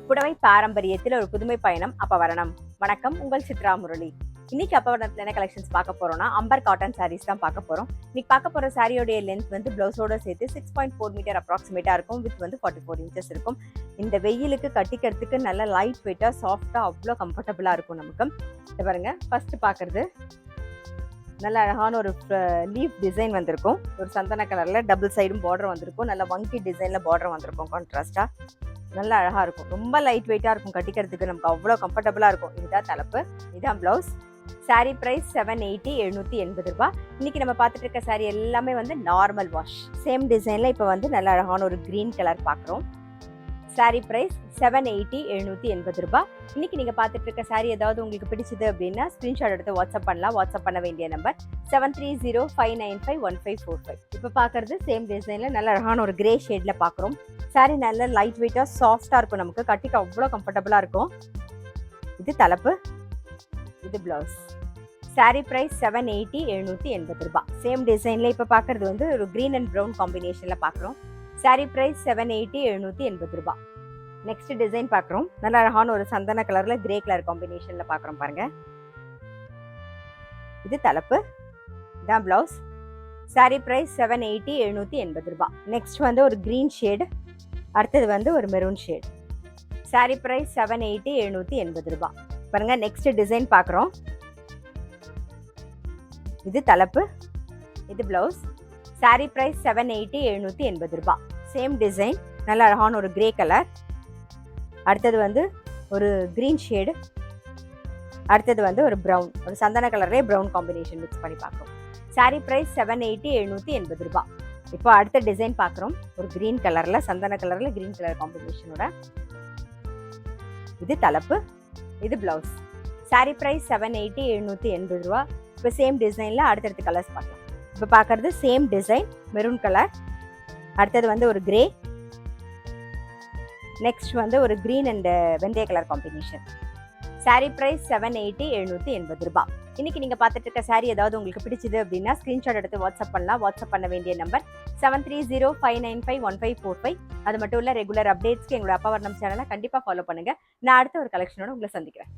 புடவை பாரம்பரியத்தில் ஒரு புதுமை பயணம் அப்பவரணம். வணக்கம், உங்கள் சித்ரா முரளி. இன்னைக்கு அப்பவரணத்துல என்ன கலெக்ஷன்ஸ் பார்க்க போறோம்னா அம்பர் காட்டன் சாரீஸ் தான் பார்க்க போறோம். இன்னைக்கு பார்க்க போற சாரியோடைய லென்த் வந்து பிளவுஸோட சேர்த்து 6.4 மீட்டர் அப்ராக்சிமேட்டா இருக்கும். வித் வந்து 44 இன்ச்சஸ் இருக்கும். இந்த வெயிலுக்கு கட்டிக்கிறதுக்கு நல்ல லைட் வெயிட்டா சாஃப்டா அவ்வளோ கம்ஃபர்டபுளா இருக்கும் நமக்கு. இதை பாருங்க, ஃபர்ஸ்ட் பார்க்கறது நல்ல அழகான ஒரு லீஃப் டிசைன் வந்திருக்கும். ஒரு சந்தன கலர்ல டபுள் சைடும் பார்டர் வந்திருக்கும். நல்ல வங்கி டிசைன்ல பார்டர் வந்திருக்கும். கான்ட்ராஸ்டா நல்லா அழகா இருக்கும். ரொம்ப லைட் வெயிட்டா இருக்கும். கட்டிக்கிறதுக்கு நமக்கு அவ்வளோ கம்ஃபர்டபுளா இருக்கும். இதுதான் தலைப்பு, இதுதான் பிளவுஸ். சாரி பிரைஸ் 780, 780 ரூபாய். இன்னைக்கு நம்ம பார்த்துட்டு இருக்க சாரி எல்லாமே வந்து நார்மல் வாஷ். சேம் டிசைன்ல இப்போ வந்து நல்ல அழகான ஒரு கிரீன் கலர் பார்க்குறோம். சாரி பிரைஸ் 780, 780 ரூபாய். இன்னைக்கு நீங்க பார்த்துட்டு இருக்க சாரி ஏதாவது உங்களுக்கு பிடிச்சது அப்படின்னா ஸ்கிரீன்ஷாட் எடுத்து வாட்ஸ்அப் பண்ணலாம். வாட்ஸ்அப் பண்ண வேண்டிய நம்பர் 7305951545. இப்போ பார்க்கறது சேம் டிசைன்ல நல்ல அழகான ஒரு கிரே ஷேட்ல பார்க்குறோம். சாரி நல்ல லைட் வெயிட்டா சாஃப்டா இருக்கும். நமக்கு கட்டிக்க அவ்வளோ கம்ஃபர்டபுளா இருக்கும். இது தலைப்பு, இது பிளவுஸ். சாரி பிரைஸ் 780, 780 ரூபாய். சேம் டிசைன்ல இப்போ பார்க்கறது வந்து ஒரு கிரீன் அண்ட் ப்ரௌன் காம்பினேஷன்ல பார்க்குறோம். சாரி பிரைஸ் 780, 780 ரூபாய். நெக்ஸ்ட் டிசைன் பார்க்குறோம். நல்ல அழகான ஒரு சந்தன கலர்ல கிரே கலர் காம்பினேஷன்ல பார்க்குறோம். பாருங்க, இது தலைப்பு, இதான் பிளவுஸ். சாரி பிரைஸ் 780, 780 ரூபாய். நெக்ஸ்ட் வந்து ஒரு கிரீன் ஷேடு, அடுத்தது வந்து ஒரு மெரூன் ஷேட். சாரி பிரைஸ் 780, 780 ரூபாய். பாருங்க, நெக்ஸ்ட் டிசைன் பார்க்குறோம். இது தலைப்பு, இது பிளவுஸ். சாரி பிரைஸ் 780, 780 ரூபாய். சேம் டிசைன், நல்ல அழகான ஒரு கிரே கலர், அடுத்தது வந்து ஒரு கிரீன் ஷேடு, அடுத்தது வந்து ஒரு ப்ரௌன், ஒரு சந்தன கலர்லேயே ப்ரௌன் காம்பினேஷன் மிக்ஸ் பண்ணி பார்க்குறோம். சாரி பிரைஸ் 780, 780 ரூபாய். இப்போ அடுத்த டிசைன் பார்க்குறோம். ஒரு கிரீன் கலர்ல, சந்தன கலர்ல கிரீன் கலர் காம்பினேஷனோட. இது தலைப்பு, இது பிளவுஸ். சாரி பிரைஸ் 780, 780 ரூபாய். இப்போ சேம் டிசைன்ல அடுத்தடுத்த கலர்ஸ் பார்க்கலாம். இப்போ பார்க்கறது சேம் டிசைன், மெரூன் கலர், அடுத்தது வந்து ஒரு கிரே, நெக்ஸ்ட் வந்து ஒரு கிரீன் அண்ட் வெந்தய கலர் காம்பினேஷன். சாரி பிரைஸ் 780, 780 ரூபாய். இன்னைக்கு நீங்க பார்த்துட்டு இருக்க சாரி ஏதாவது உங்களுக்கு பிடிச்சது அப்படின்னா ஸ்கிரீன்ஷாட் எடுத்து வாட்ஸ்அப் பண்ணலாம். வாட்ஸ்அப் பண்ண வேண்டிய நம்பர் 7305951545. அது மட்டும் இல்ல, ரெகுலர் அப்டேட்ஸ்க்கு எங்களோட அப்பவரணம் சேனலை கண்டிப்பா ஃபாலோ பண்ணுங்க. நான் அடுத்த ஒரு கலெக்ஷனோட உங்களை சந்திக்கிறேன்.